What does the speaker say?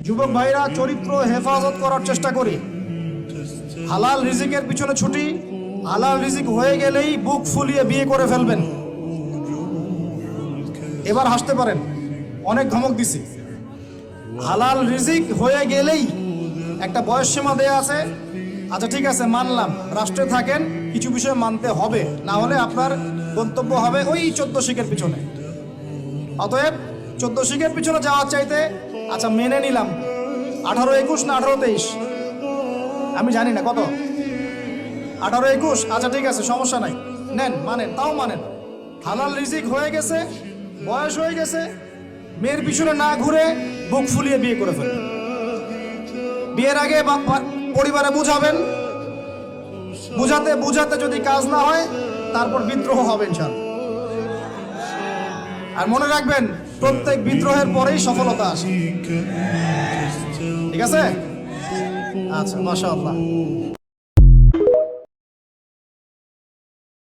যুবক ভাইরা চরিত্র হেফাজত করার চেষ্টা করি। হালাল রিজিকের পিছনে ছুটি, হালাল রিজিক হয়ে গেলেই বুক ফুলিয়ে বিয়ে করে ফেলবেন। এবার হাসতে পারেন, অনেক ধমক দিছি। হালাল রিজিক হয়ে গেলেই একটা বয়স সীমা দেয়া আছে। আচ্ছা ঠিক আছে, মানলাম, রাষ্ট্রে থাকেন, কিছু বিষয় মানতে হবে, না হলে আপনার গন্তব্য হবে ওই 14 শিখের পিছনে। অতএব 14 শিখের পিছনে যাওয়ার চাইতে আচ্ছা মেনে নিলাম 18-21 না 18-23, আমি জানি না কত, 18-21, আচ্ছা ঠিক আছে, সমস্যা নাই, নেন, মানেন, তাও মানেন। হালাল রিজিক হয়ে গেছে, বয়স হয়ে গেছে, মেয়ের পিছনে না ঘুরে বুক ফুলিয়ে বিয়ে করে ফেলেন। বিয়ের আগে পরিবারে বুঝাবেন, বুঝাতে বুঝাতে যদি কাজ না হয় তারপর বিদ্রোহ হবে ইনশাআল্লাহ। আর মনে রাখবেন, প্রত্যেক বিদ্রোহের পরেই সফলতা আসে। ঠিক আছে? আচ্ছা, মাশাআল্লাহ।